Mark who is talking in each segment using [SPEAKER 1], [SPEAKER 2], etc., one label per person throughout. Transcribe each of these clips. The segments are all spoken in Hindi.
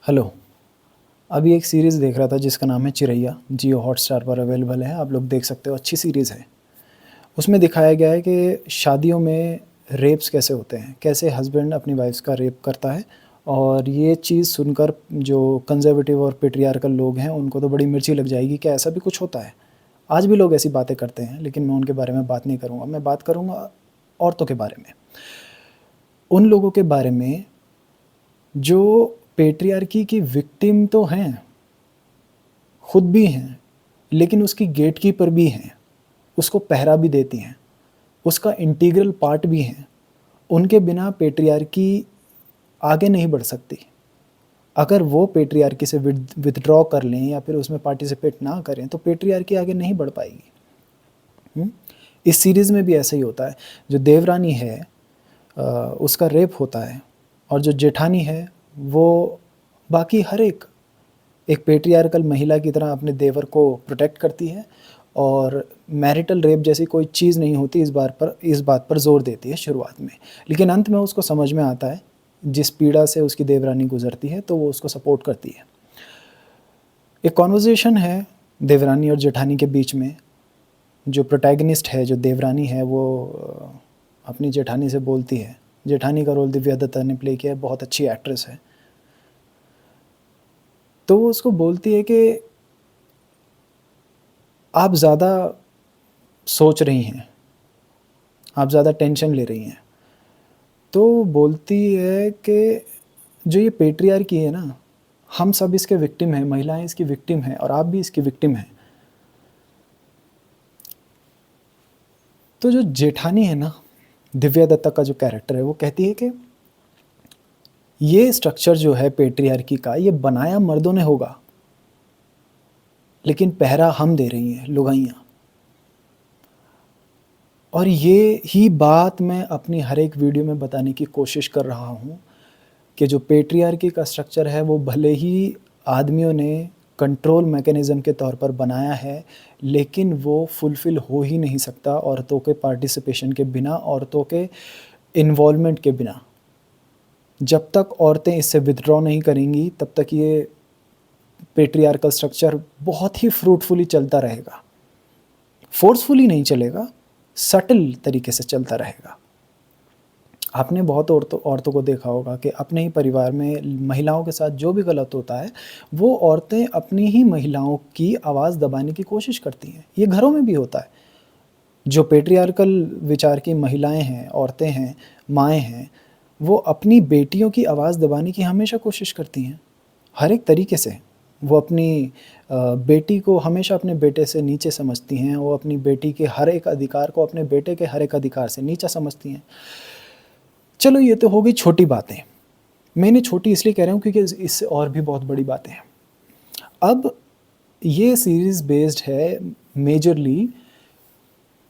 [SPEAKER 1] हेलो। अभी एक सीरीज़ देख रहा था जिसका नाम है चिरैया। जियो हॉटस्टार पर अवेलेबल है, आप लोग देख सकते हो। अच्छी सीरीज़ है। उसमें दिखाया गया है कि शादियों में रेप्स कैसे होते हैं, कैसे हस्बैंड अपनी वाइफ्स का रेप करता है। और ये चीज़ सुनकर जो कंजर्वेटिव और पेट्रियार्कल लोग हैं उनको तो बड़ी मिर्ची लग जाएगी कि ऐसा भी कुछ होता है। आज भी लोग ऐसी बातें करते हैं, लेकिन मैं उनके बारे में बात नहीं करूँगा। मैं बात करूँगा औरतों के बारे में, उन लोगों के बारे में जो पेट्रियार्की की विक्टिम तो हैं, खुद भी हैं, लेकिन उसकी गेटकीपर भी हैं, उसको पहरा भी देती हैं, उसका इंटीग्रल पार्ट भी हैं। उनके बिना पेट्रियार्की आगे नहीं बढ़ सकती। अगर वो पेट्रियार्की से विथड्रॉ कर लें या फिर उसमें पार्टिसिपेट ना करें तो पेट्रियार्की आगे नहीं बढ़ पाएगी। इस सीरीज़ में भी ऐसा ही होता है। जो देवरानी है उसका रेप होता है, और जो जेठानी है वो बाकी हर एक पेट्रियार्कल महिला की तरह अपने देवर को प्रोटेक्ट करती है, और मैरिटल रेप जैसी कोई चीज़ नहीं होती इस बात पर जोर देती है शुरुआत में। लेकिन अंत में उसको समझ में आता है, जिस पीड़ा से उसकी देवरानी गुजरती है, तो वो उसको सपोर्ट करती है। एक कॉन्वर्जेशन है देवरानी और जेठानी के बीच में। जो प्रोटैगनिस्ट है, जो देवरानी है, वो अपनी जेठानी से बोलती है। जेठानी का रोल दिव्या दत्ता ने प्ले किया है, बहुत अच्छी एक्ट्रेस है। तो वो उसको बोलती है कि आप ज़्यादा सोच रही हैं, आप ज़्यादा टेंशन ले रही हैं। तो बोलती है कि जो ये पेट्रियार्की है ना, हम सब इसके विक्टिम हैं, महिलाएं इसकी विक्टिम हैं, और आप भी इसकी विक्टिम हैं। तो जो जेठानी है ना, दिव्या दत्ता का जो कैरेक्टर है, वो कहती है कि ये स्ट्रक्चर जो है पेट्रियार्की का, ये बनाया मर्दों ने होगा, लेकिन पहरा हम दे रही हैं लुगाइयाँ। और ये ही बात मैं अपनी हर एक वीडियो में बताने की कोशिश कर रहा हूँ कि जो पेट्रियार्की का स्ट्रक्चर है वो भले ही आदमियों ने कंट्रोल मैकेनिज़्म के तौर पर बनाया है, लेकिन वो फुलफ़िल हो ही नहीं सकता औरतों के पार्टिसिपेशन के बिना, औरतों के इन्वॉल्वमेंट के बिना। जब तक औरतें इससे विथड्रॉ नहीं करेंगी, तब तक ये पेट्रियार्कल स्ट्रक्चर बहुत ही फ्रूटफुली चलता रहेगा। फोर्सफुली नहीं चलेगा, सटल तरीके से चलता रहेगा। आपने बहुत औरतों को देखा होगा कि अपने ही परिवार में महिलाओं के साथ जो भी गलत होता है, वो औरतें अपनी ही महिलाओं की आवाज़ दबाने की कोशिश करती हैं। ये घरों में भी होता है। जो पेट्रियार्कल विचार की महिलाएं हैं, औरतें हैं, माएँ हैं, वो अपनी बेटियों की आवाज़ दबाने की हमेशा कोशिश करती हैं, हर एक तरीके से। वो अपनी बेटी को हमेशा अपने बेटे से नीचे समझती हैं, वो अपनी बेटी के हर एक अधिकार को अपने बेटे के हर एक अधिकार से नीचा समझती हैं। चलो, ये तो हो गई छोटी बातें। मैं इन्हें छोटी इसलिए कह रहा हूँ क्योंकि इससे और भी बहुत बड़ी बातें हैं। अब ये सीरीज़ बेस्ड है मेजरली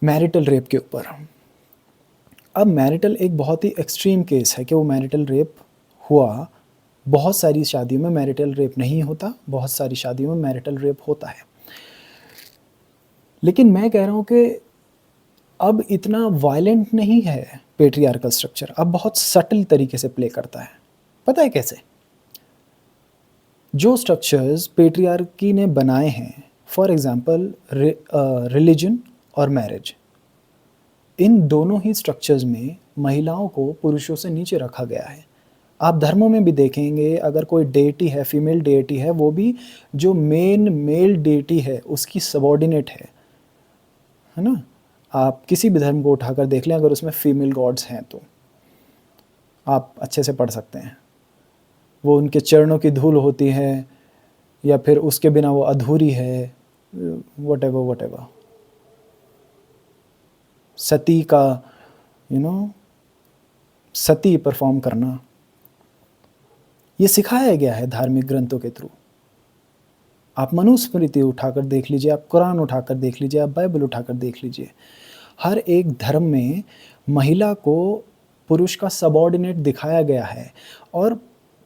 [SPEAKER 1] मैरिटल रेप के ऊपर। अब मैरिटल एक बहुत ही एक्सट्रीम केस है कि वो मैरिटल रेप हुआ। बहुत सारी शादियों में मैरिटल रेप नहीं होता, बहुत सारी शादियों में मैरिटल रेप होता है। लेकिन मैं कह रहा हूँ कि अब इतना वायलेंट नहीं है पेट्रियार्कल स्ट्रक्चर, अब बहुत सटल तरीके से प्ले करता है। पता है कैसे? जो स्ट्रक्चर्स पेट्रियार्की ने बनाए हैं, फॉर एग्जांपल रिलीजन और मैरिज, इन दोनों ही स्ट्रक्चर्स में महिलाओं को पुरुषों से नीचे रखा गया है। आप धर्मों में भी देखेंगे, अगर कोई डेटी है, फीमेल डेटी है, वो भी जो मेन मेल डेटी है उसकी सबॉर्डिनेट है ना। आप किसी भी धर्म को उठाकर देख लें, अगर उसमें फीमेल गॉड्स हैं तो आप अच्छे से पढ़ सकते हैं। वो उनके चरणों की धूल होती है, या फिर उसके बिना वो अधूरी है, वट एवर। सती का सती परफॉर्म करना, ये सिखाया गया है धार्मिक ग्रंथों के थ्रू। आप मनुस्मृति उठाकर देख लीजिए, आप कुरान उठाकर देख लीजिए, आप बाइबल उठाकर देख लीजिए। हर एक धर्म में महिला को पुरुष का सबॉर्डिनेट दिखाया गया है। और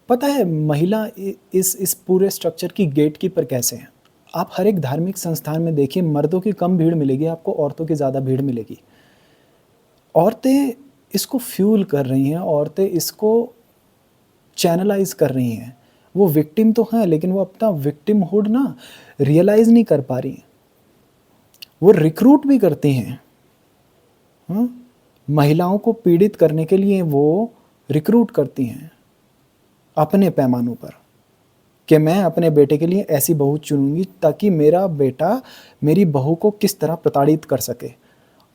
[SPEAKER 1] पता है महिला इस पूरे स्ट्रक्चर की गेटकीपर कैसे हैं? आप हर एक धार्मिक संस्थान में देखिए, मर्दों की कम भीड़ मिलेगी आपको, औरतों की ज़्यादा भीड़ मिलेगी। औरतें इसको फ्यूल कर रही हैं, औरतें इसको चैनलाइज कर रही हैं। वो विक्टिम तो हैं, लेकिन वो अपना विक्टिमहुड ना रियलाइज़ नहीं कर पा रही हैं। वो रिक्रूट भी करती हैं, हाँ? महिलाओं को पीड़ित करने के लिए वो रिक्रूट करती हैं अपने पैमानों पर, कि मैं अपने बेटे के लिए ऐसी बहू चुनूँगी ताकि मेरा बेटा मेरी बहू को किस तरह प्रताड़ित कर सके,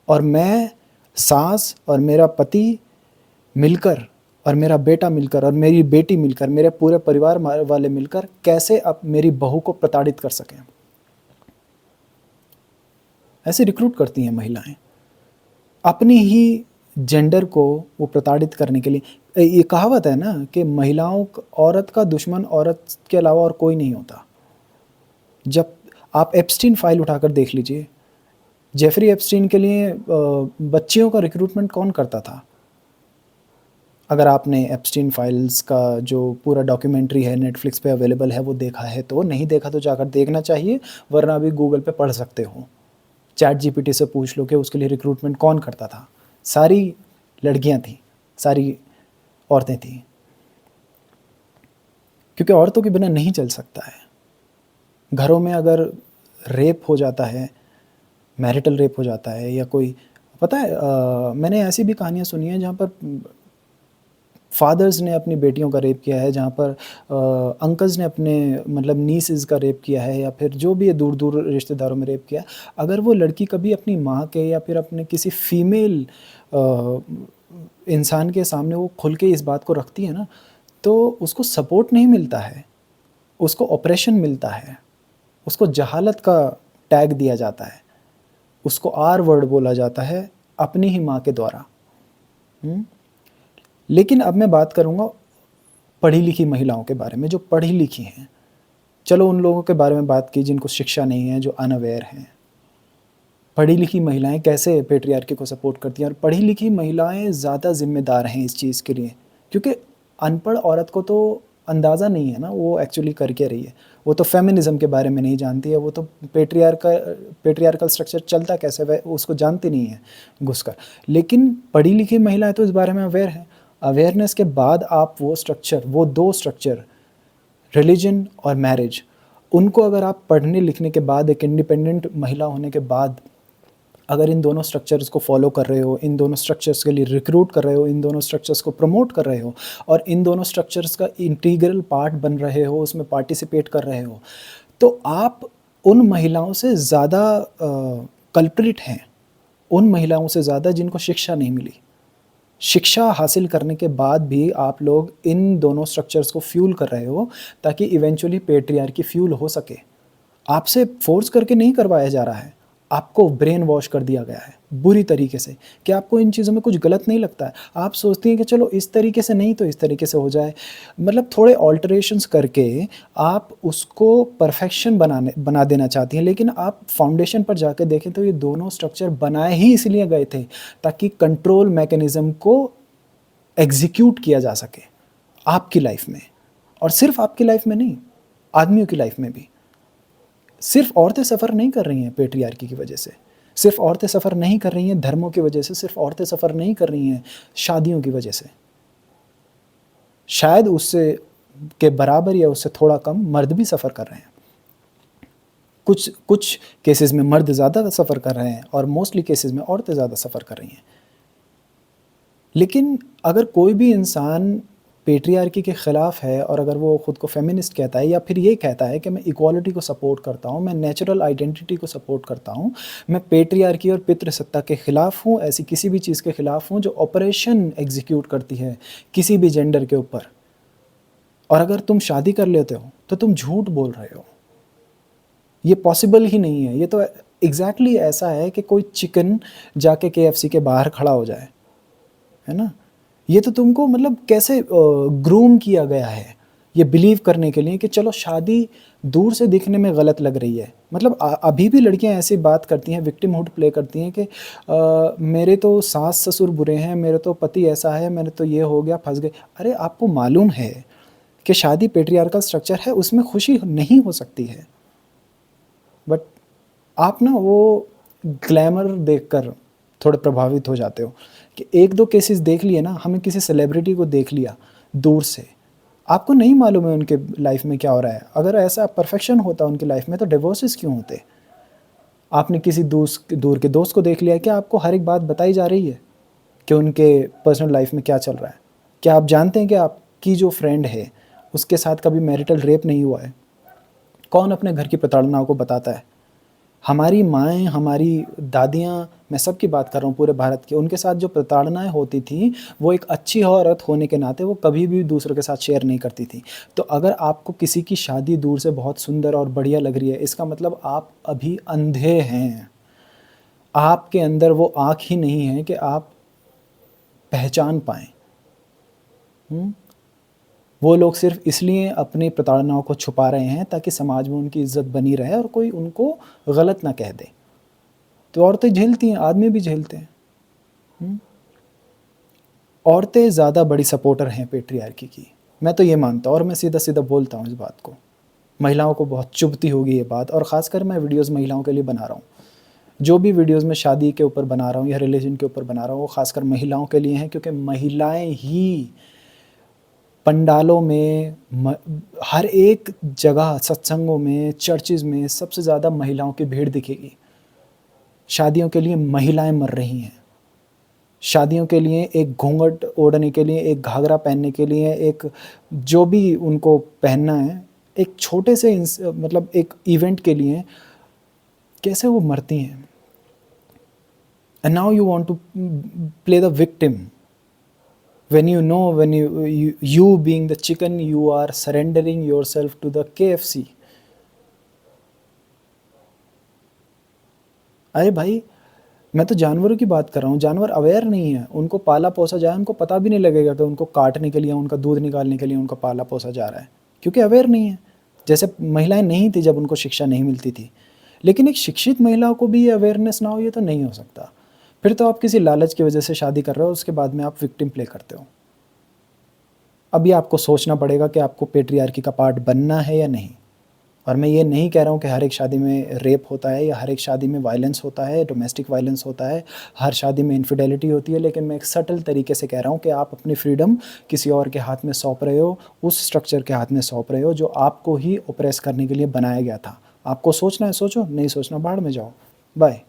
[SPEAKER 1] और मैं, सास और मेरा पति मिलकर और मेरा बेटा मिलकर और मेरी बेटी मिलकर, मेरे पूरे परिवार वाले मिलकर कैसे अब मेरी बहू को प्रताड़ित कर सकें। ऐसे रिक्रूट करती हैं महिलाएं अपनी ही जेंडर को वो प्रताड़ित करने के लिए। ये कहावत है ना कि औरत का दुश्मन औरत के अलावा और कोई नहीं होता। जब आप एप्स्टीन फाइल उठाकर देख लीजिए, जेफरी एप्स्टीन के लिए बच्चियों का रिक्रूटमेंट कौन करता था? अगर आपने एप्स्टीन फाइल्स का जो पूरा डॉक्यूमेंट्री है नेटफ्लिक्स पे अवेलेबल है वो देखा है तो, नहीं देखा तो जाकर देखना चाहिए, वरना अभी गूगल पे पढ़ सकते हो। चैट जीपीटी से पूछ लो कि उसके लिए रिक्रूटमेंट कौन करता था। सारी लड़कियां थीं, सारी औरतें थीं, क्योंकि औरतों के बिना नहीं चल सकता है। घरों में अगर रेप हो जाता है, मैरिटल रेप हो जाता है, या कोई, पता है मैंने ऐसी भी कहानियाँ सुनी हैं जहाँ पर फादर्स ने अपनी बेटियों का रेप किया है, जहाँ पर अंकल्स ने अपने मतलब नीसेस का रेप किया है, या फिर जो भी है दूर दूर रिश्तेदारों में रेप किया। अगर वो लड़की कभी अपनी माँ के या फिर अपने किसी फीमेल इंसान के सामने वो खुल के इस बात को रखती है ना, तो उसको सपोर्ट नहीं मिलता है, उसको ऑपरेशन मिलता है, उसको जहालत का टैग दिया जाता है, उसको आर वर्ड बोला जाता है अपनी ही माँ के द्वारा। लेकिन अब मैं बात करूँगा पढ़ी लिखी महिलाओं के बारे में, जो पढ़ी लिखी हैं। चलो उन लोगों के बारे में बात की जिनको शिक्षा नहीं है, जो अनअवेयर हैं। पढ़ी लिखी महिलाएं कैसे पेट्रियार्की को सपोर्ट करती हैं, और पढ़ी लिखी महिलाएं ज़्यादा जिम्मेदार हैं इस चीज़ के लिए, क्योंकि अनपढ़ औरत को तो अंदाज़ा नहीं है ना वो एक्चुअली कर क्या रही है। वो तो फेमिनिज़म के बारे में नहीं जानती है, वो तो पेट्रियार्कल स्ट्रक्चर चलता कैसे वह उसको जानती नहीं है घुसकर। लेकिन पढ़ी लिखी महिलाएं तो इस बारे में अवेयर हैं। अवेयरनेस के बाद आप वो दो स्ट्रक्चर, रिलीजन और मैरिज, उनको अगर आप पढ़ने लिखने के बाद, एक इंडिपेंडेंट महिला होने के बाद अगर इन दोनों स्ट्रक्चर्स को फॉलो कर रहे हो, इन दोनों स्ट्रक्चर्स के लिए रिक्रूट कर रहे हो, इन दोनों स्ट्रक्चर्स को प्रमोट कर रहे हो, और इन दोनों स्ट्रक्चर्स का इंटीग्रल पार्ट बन रहे हो, उसमें पार्टिसिपेट कर रहे हो, तो आप उन महिलाओं से ज़्यादा कल्प्रिट हैं, उन महिलाओं से ज़्यादा जिनको शिक्षा नहीं मिली। शिक्षा हासिल करने के बाद भी आप लोग इन दोनों स्ट्रक्चर्स को फ्यूल कर रहे हो ताकि इवेंचुअली पेट्रियार्की फ्यूल हो सके। आपसे फोर्स करके नहीं करवाया जा रहा है, आपको ब्रेन वॉश कर दिया गया है बुरी तरीके से कि आपको इन चीज़ों में कुछ गलत नहीं लगता है। आप सोचती हैं कि चलो इस तरीके से नहीं तो इस तरीके से हो जाए, मतलब थोड़े ऑल्टरेशंस करके आप उसको परफेक्शन बना देना चाहती हैं। लेकिन आप फाउंडेशन पर जाकर देखें तो ये दोनों स्ट्रक्चर बनाए ही इसलिए गए थे ताकि कंट्रोल मैकेनिज़्म को एग्जीक्यूट किया जा सके आपकी लाइफ में, और सिर्फ आपकी लाइफ में नहीं, आदमियों की लाइफ में भी। सिर्फ औरतें सफ़र नहीं कर रही हैं पेट्रियार्की की वजह से, सिर्फ औरतें सफ़र नहीं कर रही हैं धर्मों की वजह से, सिर्फ औरतें सफ़र नहीं कर रही हैं शादियों की वजह से। शायद उससे के बराबर या उससे थोड़ा कम मर्द भी सफ़र कर रहे हैं। कुछ केसेस में मर्द ज़्यादा सफ़र कर रहे हैं और मोस्टली केसेस में औरतें ज़्यादा सफ़र कर रही हैं। लेकिन अगर कोई भी इंसान पेट्रियार्की के ख़िलाफ़ है और अगर वो ख़ुद को फेमिनिस्ट कहता है या फिर ये कहता है कि मैं इक्वालिटी को सपोर्ट करता हूँ, मैं नेचुरल आइडेंटिटी को सपोर्ट करता हूँ, मैं पेट्रियार्की और पितृसत्ता के ख़िलाफ़ हूँ, ऐसी किसी भी चीज़ के ख़िलाफ़ हूँ जो ऑपरेशन एग्जीक्यूट करती है किसी भी जेंडर के ऊपर, और अगर तुम शादी कर लेते हो तो तुम झूठ बोल रहे हो। ये पॉसिबल ही नहीं है। ये तो एग्जैक्टली ऐसा है कि कोई चिकन जाके KFC के बाहर खड़ा हो जाए, है ना। ये तो तुमको मतलब कैसे ग्रूम किया गया है ये बिलीव करने के लिए कि चलो शादी दूर से दिखने में गलत लग रही है। मतलब अभी भी लड़कियां ऐसी बात करती हैं, विक्टिमहुड प्ले करती हैं कि मेरे तो सास ससुर बुरे हैं, मेरे तो पति ऐसा है, मैंने तो ये हो गया, फंस गए। अरे आपको मालूम है कि शादी पेट्रियार्कल स्ट्रक्चर है, उसमें खुशी नहीं हो सकती है, बट आप ना वो ग्लैमर देखकर थोड़े प्रभावित हो जाते हो कि एक दो केसेस देख लिए ना, हमें किसी सेलिब्रिटी को देख लिया दूर से, आपको नहीं मालूम है उनके लाइफ में क्या हो रहा है। अगर ऐसा परफेक्शन होता उनकी लाइफ में तो डिवोर्सेस क्यों होते? आपने किसी दूर के दोस्त को देख लिया, क्या आपको हर एक बात बताई जा रही है कि उनके पर्सनल लाइफ में क्या चल रहा है? क्या आप जानते हैं कि आपकी जो फ्रेंड है उसके साथ कभी मैरिटल रेप नहीं हुआ है? कौन अपने घर की प्रताड़नाओं को बताता है? हमारी माएँ, हमारी दादियाँ, मैं सबकी बात कर रहा हूँ पूरे भारत की, उनके साथ जो प्रताड़नाएँ होती थीं, वो एक अच्छी औरत होने के नाते वो कभी भी दूसरों के साथ शेयर नहीं करती थीं। तो अगर आपको किसी की शादी दूर से बहुत सुंदर और बढ़िया लग रही है, इसका मतलब आप अभी अंधे हैं। आपके अंदर वो आँख ही नहीं है कि आप पहचान पाएँ। वो लोग सिर्फ़ इसलिए अपनी प्रताड़नाओं को छुपा रहे हैं ताकि समाज में उनकी इज़्ज़त बनी रहे और कोई उनको गलत ना कह दे। तो औरतें झेलती हैं, आदमी भी झेलते हैं। हुँ? औरतें ज़्यादा बड़ी सपोर्टर हैं पैट्रियार्की की। मैं तो ये मानता हूँ और मैं सीधा-सीधा बोलता हूँ इस बात को। महिलाओं को बहुत चुभती होगी ये बात और ख़ासकर मैं वीडियोज़ महिलाओं के लिए बना रहा हूँ। जो भी वीडियोज़ मैं शादी के ऊपर बना रहा हूँ या रिलीजन के ऊपर बना रहा हूँ, वो ख़ासकर महिलाओं के लिए हैं क्योंकि महिलाएँ ही पंडालों में हर एक जगह सत्संगों में, चर्चेज़ में सबसे ज़्यादा महिलाओं की भीड़ दिखेगी। शादियों के लिए महिलाएँ मर रही हैं। शादियों के लिए एक घूंघट ओढ़ने के लिए, एक घाघरा पहनने के लिए, एक जो भी उनको पहनना है, एक छोटे से मतलब एक इवेंट के लिए कैसे वो मरती हैं। And now you want to play the victim when you know you being the chicken, you are surrendering yourself to the KFC. अरे भाई, मैं तो जानवरों की बात कर रहा हूँ। जानवर अवेयर नहीं है, उनको पाला पोसा जाए, उनको पता भी नहीं लगेगा कि उनको काटने के लिए, उनका दूध निकालने के लिए उनको पाला पोसा जा रहा है, क्योंकि अवेयर नहीं है। जैसे महिलाएं नहीं थी जब उनको शिक्षा नहीं मिलती थी, लेकिन एक शिक्षित महिला को भी ये अवेयरनेस ना हो, ये तो नहीं हो सकता। फिर तो आप किसी लालच की वजह से शादी कर रहे हो, उसके बाद में आप विक्टिम प्ले करते हो। अभी आपको सोचना पड़ेगा कि आपको पैट्रियार्की का पार्ट बनना है या नहीं। और मैं ये नहीं कह रहा हूँ कि हर एक शादी में रेप होता है या हर एक शादी में वायलेंस होता है, डोमेस्टिक वायलेंस होता है, हर शादी में इनफिडेलिटी होती है, लेकिन मैं एक सटल तरीके से कह रहा हूँ कि आप अपनी फ्रीडम किसी और के हाथ में सौंप रहे हो, उस स्ट्रक्चर के हाथ में सौंप रहे हो जो आपको ही ओप्रेस करने के लिए बनाया गया था। आपको सोचना है सोचो, नहीं सोचना बाहर में जाओ। बाय।